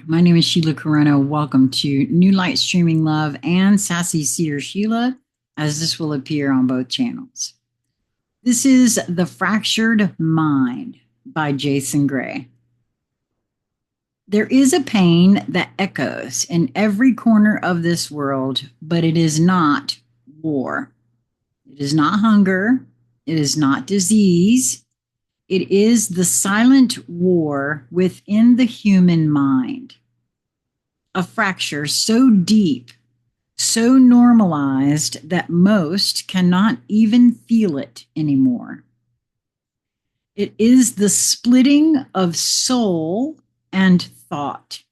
My name is Sheila Corona. Welcome to New Light Streaming Love and Sassy Seer Sheila, as this will appear on both channels. This is The Fractured Mind by Jason Gray. There is a pain that echoes in every corner of this world, but it is not war. It is not hunger. It is not disease. It is the silent war within the human mind. A fracture so deep, so normalized that most cannot even feel it anymore. It is the splitting of soul and thought,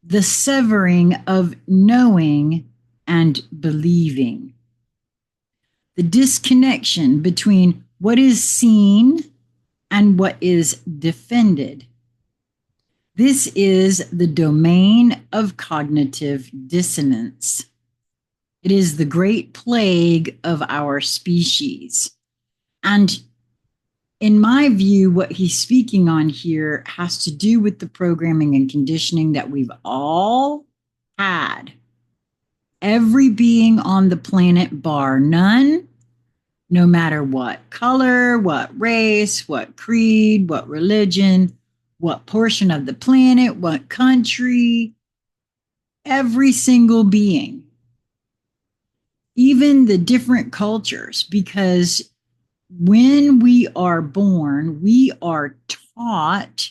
the severing of knowing and believing, the disconnection between what is seen and what is defended. This is the domain of cognitive dissonance. It is the great plague of our species. And in my view, what he's speaking on here has to do with the programming and conditioning that we've all had. Every being on the planet, bar none, no matter what color, what race, what creed, what religion, what portion of the planet, what country, every single being, even the different cultures, because when we are born, we are taught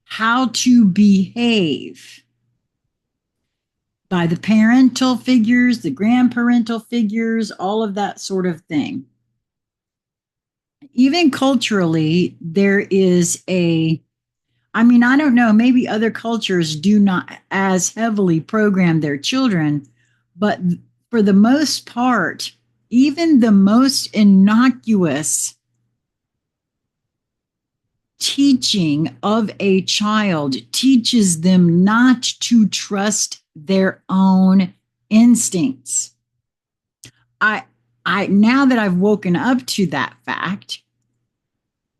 how to behave by the parental figures, the grandparental figures, all of that sort of thing. Even culturally, there is I don't know, maybe other cultures do not as heavily program their children, but for the most part, even the most innocuous teaching of a child teaches them not to trust their own instincts. Now that I've woken up to that fact,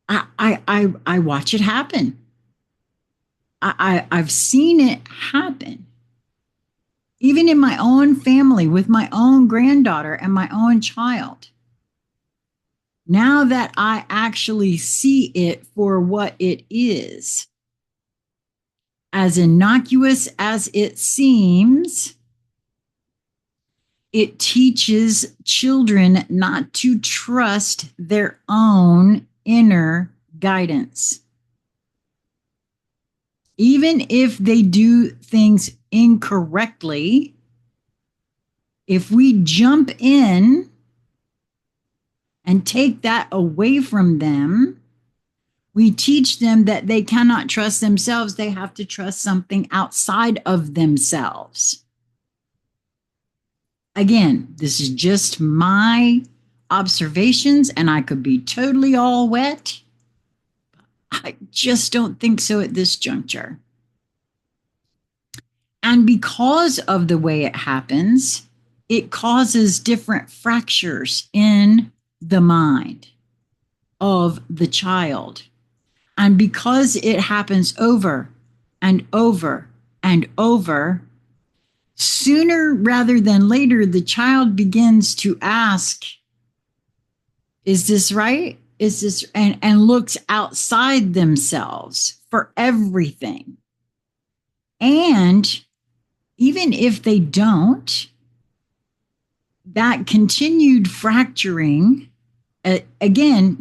I watch it happen. I've seen it happen. Even in my own family, with my own granddaughter and my own child. Now that I actually see it for what it is, as innocuous as it seems, it teaches children not to trust their own inner guidance. Even if they do things incorrectly, if we jump in and take that away from them, we teach them that they cannot trust themselves. They have to trust something outside of themselves. Again, this is just my observations, and I could be totally all wet. I just don't think so at this juncture. And because of the way it happens, it causes different fractures in the mind of the child. And because it happens over and over and over, sooner rather than later, the child begins to ask, is this right? Is this, and looks outside themselves for everything. And even if they don't, that continued fracturing, again,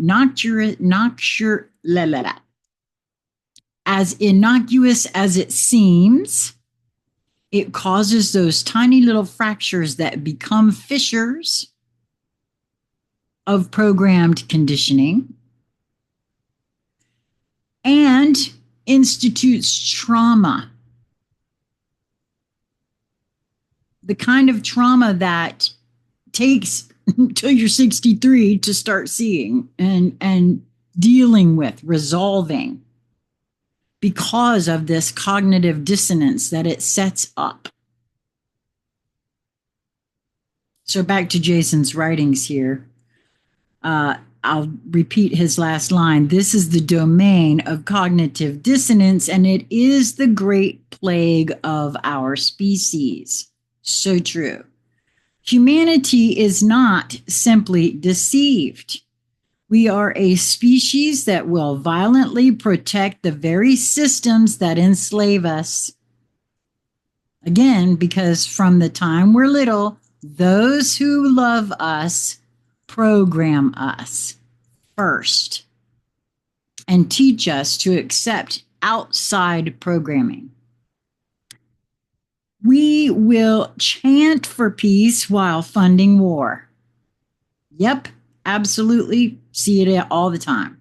as innocuous as it seems, it causes those tiny little fractures that become fissures of programmed conditioning and institutes trauma. The kind of trauma that takes until you're 63 to start seeing and dealing with, resolving, because of this cognitive dissonance that it sets up. So back to Jason's writings here. I'll repeat his last line. This is the domain of cognitive dissonance, and it is the great plague of our species. So true. Humanity is not simply deceived. We are a species that will violently protect the very systems that enslave us. Again, because from the time we're little, those who love us program us first and teach us to accept outside programming. We will chant for peace while funding war. Yep, absolutely. See it all the time.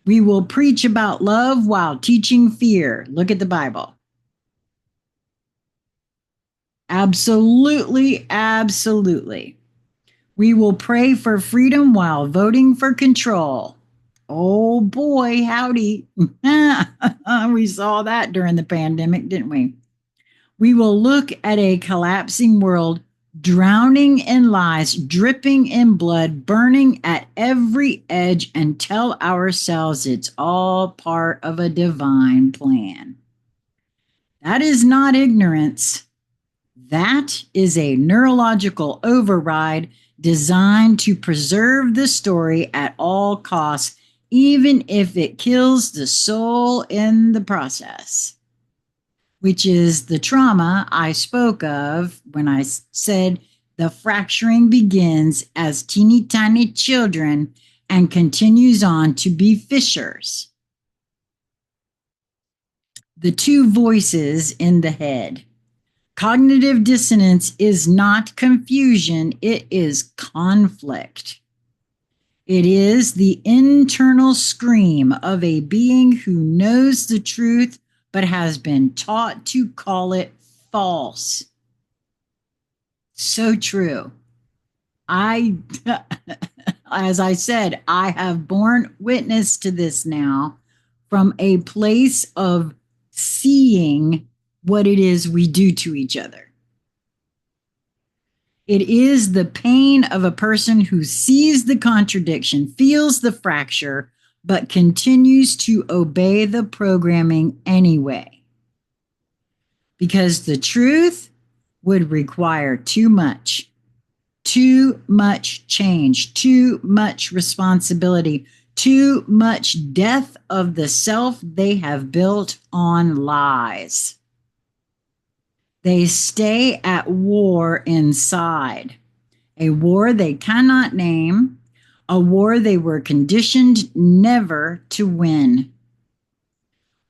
We will preach about love while teaching fear. Look at the Bible. Absolutely, absolutely. We will pray for freedom while voting for control. Oh boy, howdy. We saw that during the pandemic, didn't we? We will look at a collapsing world, drowning in lies, dripping in blood, burning at every edge, and tell ourselves it's all part of a divine plan. That is not ignorance. That is a neurological override designed to preserve the story at all costs, even if it kills the soul in the process, which is the trauma I spoke of when I said the fracturing begins as teeny tiny children and continues on to be fissures. The two voices in the head. Cognitive dissonance is not confusion, it is conflict. It is the internal scream of a being who knows the truth but has been taught to call it false. So true. As I said, I have borne witness to this now from a place of seeing what it is we do to each other. It is the pain of a person who sees the contradiction, feels the fracture, but continues to obey the programming anyway. Because the truth would require too much change, too much responsibility, too much death of the self they have built on lies. They stay at war inside, a war they cannot name, a war they were conditioned never to win.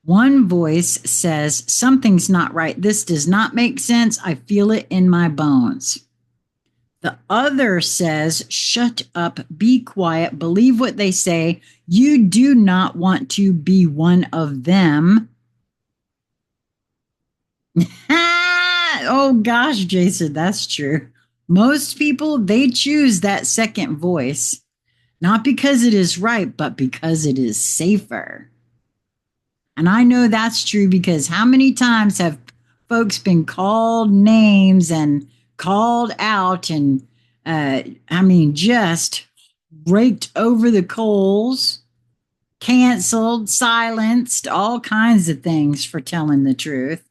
One voice says, something's not right. This does not make sense. I feel it in my bones. The other says, shut up, be quiet, believe what they say. You do not want to be one of them. Oh gosh, Jason, that's true. Most people, they choose that second voice, not because it is right, but because it is safer. And I know that's true because how many times have folks been called names and called out and, just raked over the coals, canceled, silenced, all kinds of things for telling the truth.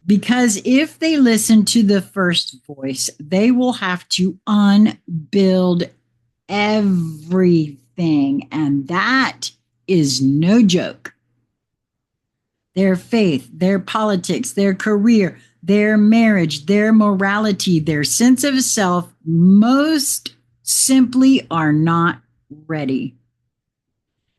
Because if they listen to the first voice, they will have to unbuild everything. And that is no joke. Their faith, their politics, their career, their marriage, their morality, their sense of self, most simply are not ready.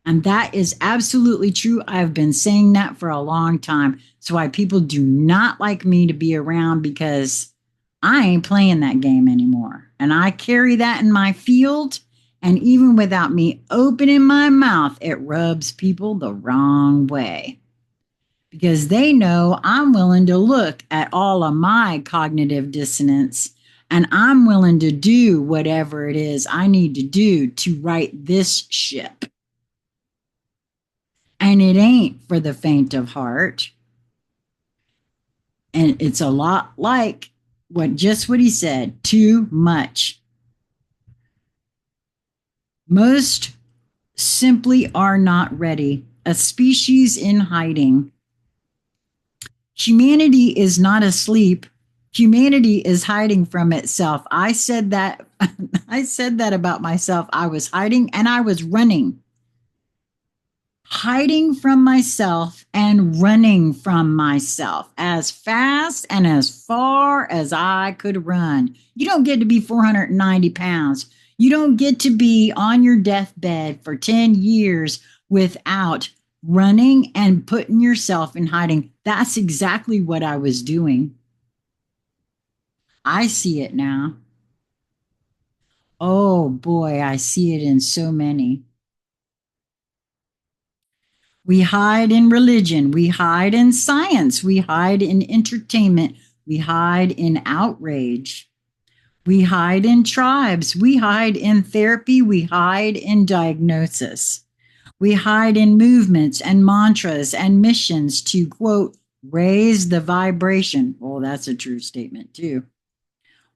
And that is absolutely true. I've been saying that for a long time. It's why people do not like me to be around because I ain't playing that game anymore. And I carry that in my field. And even without me opening my mouth, it rubs people the wrong way. Because they know I'm willing to look at all of my cognitive dissonance and I'm willing to do whatever it is I need to do to right this ship. And it ain't for the faint of heart. And it's a lot like what he said, too much. Most simply are not ready. A species in hiding. Humanity is not asleep. Humanity is hiding from itself. I said that I said that about myself. I was hiding and I was running. Hiding from myself and running from myself as fast and as far as I could run. You don't get to be 490 pounds. You don't get to be on your deathbed for 10 years without running and putting yourself in hiding. That's exactly what I was doing. I see it now. Oh boy, I see it in so many. We hide in religion. We hide in science. We hide in entertainment. We hide in outrage. We hide in tribes. We hide in therapy. We hide in diagnosis. We hide in movements and mantras and missions to, quote, raise the vibration. Well, that's a true statement, too.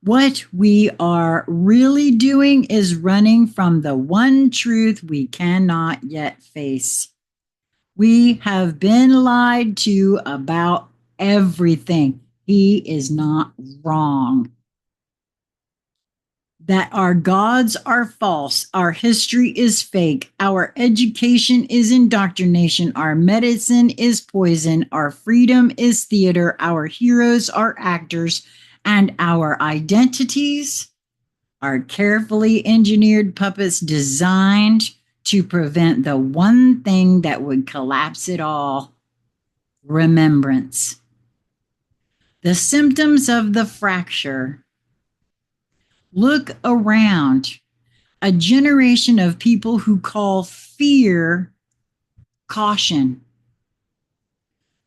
What we are really doing is running from the one truth we cannot yet face. We have been lied to about everything. He is not wrong. That our gods are false, our history is fake, our education is indoctrination, our medicine is poison, our freedom is theater, our heroes are actors, and our identities are carefully engineered puppets designed to prevent the one thing that would collapse it all: remembrance. The symptoms of the fracture. Look around. A generation of people who call fear caution,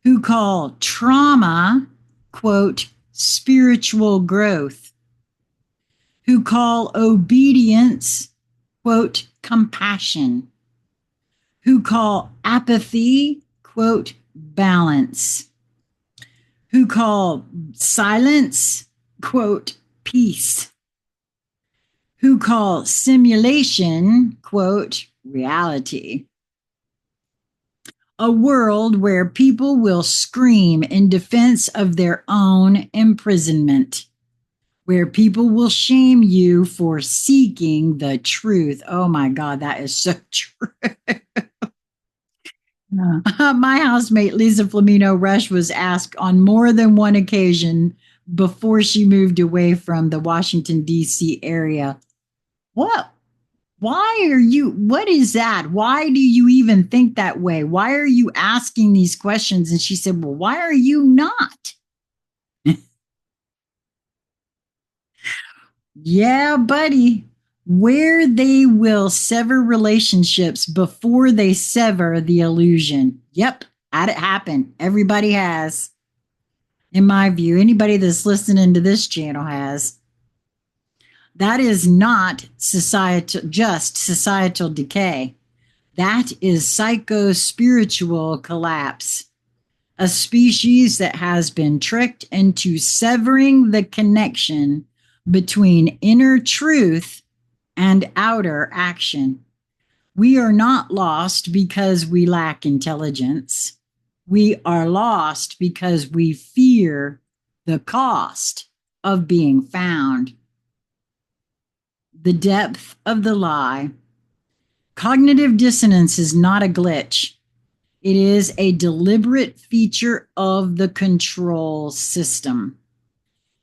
who call trauma, quote, spiritual growth, who call obedience, quote, compassion, who call apathy, quote, balance, who call silence, quote, peace, who call simulation, quote, reality. A world where people will scream in defense of their own imprisonment, where people will shame you for seeking the truth. Oh my God, that is so true. My housemate, Lisa Flamino Rush, was asked on more than one occasion before she moved away from the Washington, D.C. area, what is that? Why do you even think that way? Why are you asking these questions? And she said, well, why are you not? Yeah, buddy. Where they will sever relationships before they sever the illusion. Yep, had it happen. Everybody has. In my view, anybody that's listening to this channel has. That is not just societal decay. That is psycho-spiritual collapse. A species that has been tricked into severing the connection between inner truth and outer action. We are not lost because we lack intelligence. We are lost because we fear the cost of being found. The depth of the lie. Cognitive dissonance is not a glitch. It is a deliberate feature of the control system.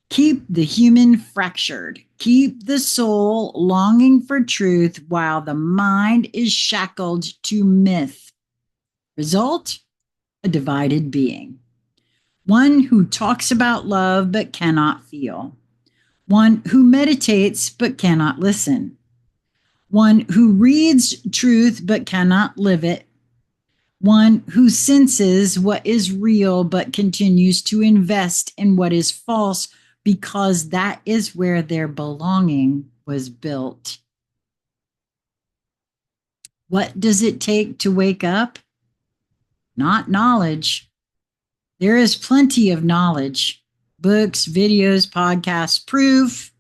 Keep the human fractured. Keep the soul longing for truth while the mind is shackled to myth. Result: a divided being. One who talks about love but cannot feel. One who meditates but cannot listen. One who reads truth but cannot live it. One who senses what is real but continues to invest in what is false because that is where their belonging was built. What does it take to wake up? Not knowledge. There is plenty of knowledge. Books, videos, podcasts, proof.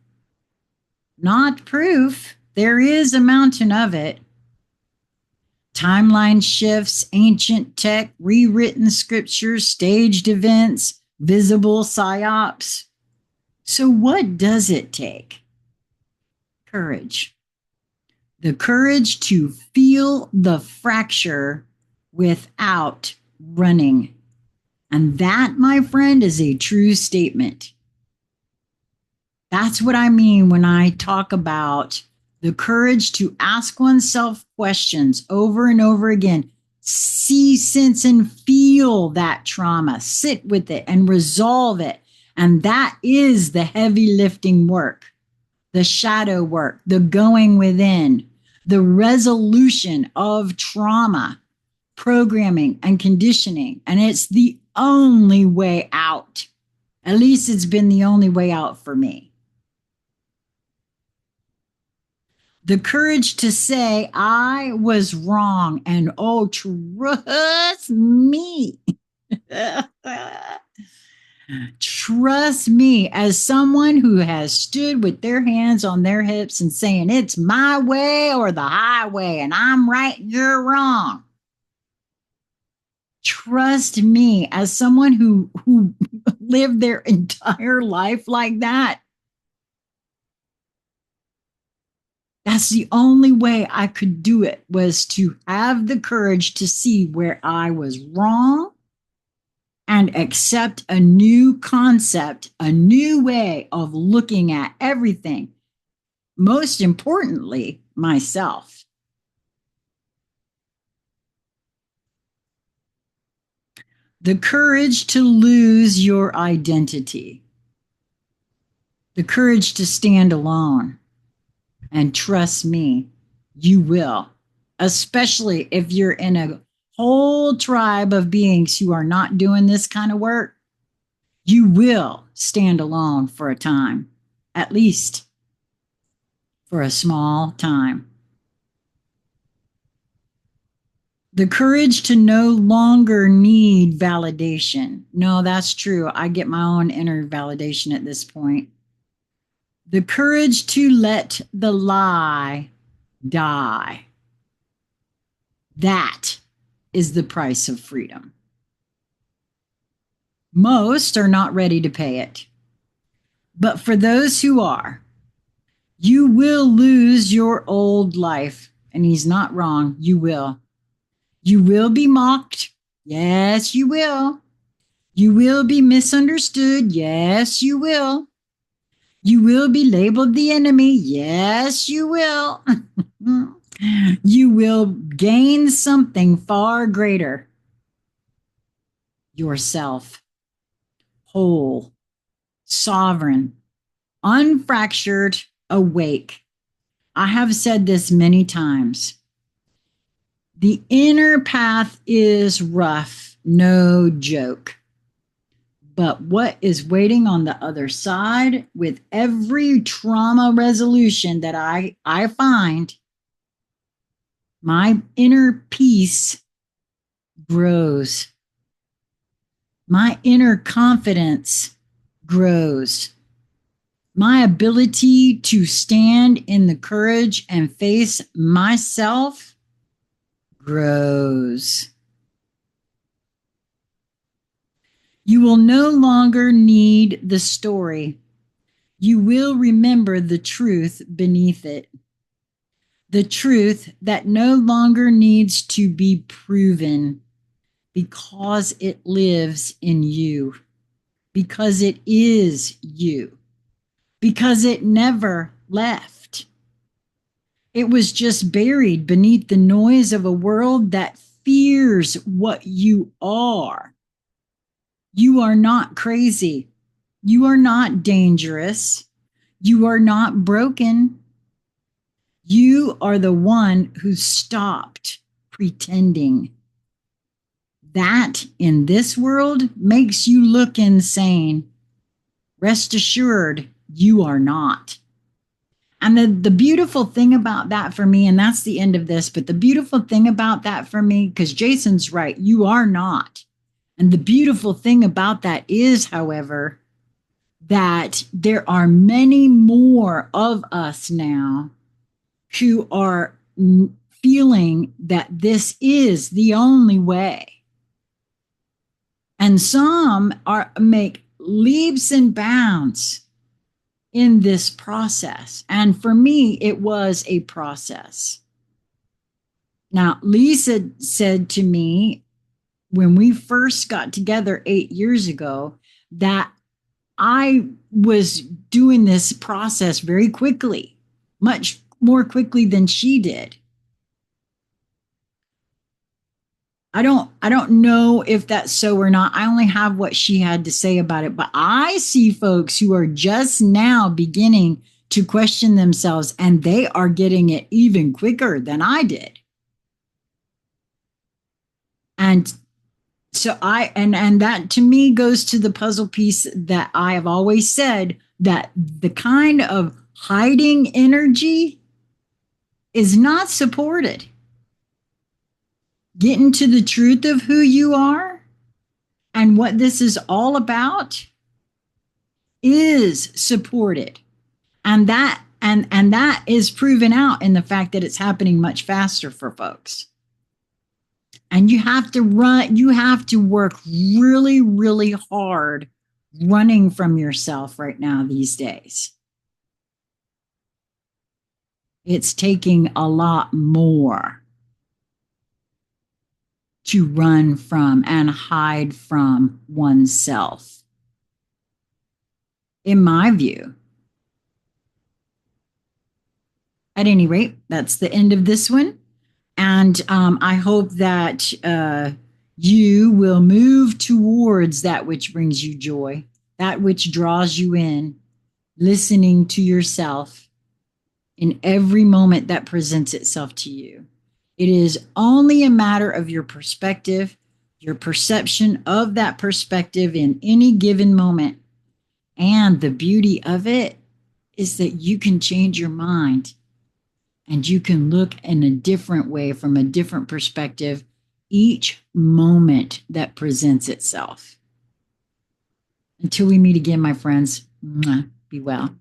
Not proof. There is a mountain of it. Timeline shifts, ancient tech, rewritten scriptures, staged events, visible psyops. So what does it take? Courage. The courage to feel the fracture without running. And that, my friend, is a true statement. That's what I mean when I talk about the courage to ask oneself questions over and over again. See, sense, and feel that trauma. Sit with it and resolve it. And that is the heavy lifting work, the shadow work, the going within, the resolution of trauma, programming, and conditioning. And it's the only way out. At least it's been the only way out for me. The courage to say, I was wrong, and oh, trust me. Trust me, as someone who has stood with their hands on their hips and saying, it's my way or the highway, and I'm right and you're wrong. Trust me, as someone who lived their entire life like that. That's the only way I could do it, was to have the courage to see where I was wrong and accept a new concept, a new way of looking at everything. Most importantly, myself. The courage to lose your identity. The courage to stand alone. And trust me, you will, especially if you're in a whole tribe of beings who are not doing this kind of work. You will stand alone for a time, at least for a small time. The courage to no longer need validation. No, that's true. I get my own inner validation at this point. The courage to let the lie die. That is the price of freedom. Most are not ready to pay it. But for those who are, you will lose your old life. And he's not wrong. You will. You will be mocked. Yes, you will. You will be misunderstood. Yes, you will. You will be labeled the enemy. Yes, you will. You will gain something far greater. Yourself. Whole. Sovereign. Unfractured. Awake. I have said this many times. The inner path is rough. No joke. But what is waiting on the other side with every trauma resolution that I find, my inner peace grows. My inner confidence grows. My ability to stand in the courage and face myself grows. You will no longer need the story. You will remember the truth beneath it. The truth that no longer needs to be proven because it lives in you, because it is you, because it never left. It was just buried beneath the noise of a world that fears what you are. You are not crazy. You are not dangerous. You are not broken. You are the one who stopped pretending. That in this world makes you look insane. Rest assured, you are not. And the beautiful thing about that for me, and that's the end of this, but the beautiful thing about that for me, because Jason's right, you are not. And the beautiful thing about that is, however, that there are many more of us now who are feeling that this is the only way. And some make leaps and bounds in this process. And for me, it was a process. Now, Lisa said to me when we first got together 8 years ago that I was doing this process very quickly, much more quickly than she did. I don't know if that's so or not. I only have what she had to say about it, but I see folks who are just now beginning to question themselves, and they are getting it even quicker than I did. And so and that to me goes to the puzzle piece that I have always said, that the kind of hiding energy is not supported. Getting to the truth of who you are and what this is all about is supported. And that is proven out in the fact that it's happening much faster for folks. And you have to work really, really hard running from yourself right now these days. It's taking a lot more to run from and hide from oneself, in my view. At any rate, that's the end of this one. And I hope that you will move towards that which brings you joy, that which draws you in, listening to yourself in every moment that presents itself to you. It is only a matter of your perspective, your perception of that perspective in any given moment. And the beauty of it is that you can change your mind and you can look in a different way from a different perspective each moment that presents itself. Until we meet again, my friends, be well.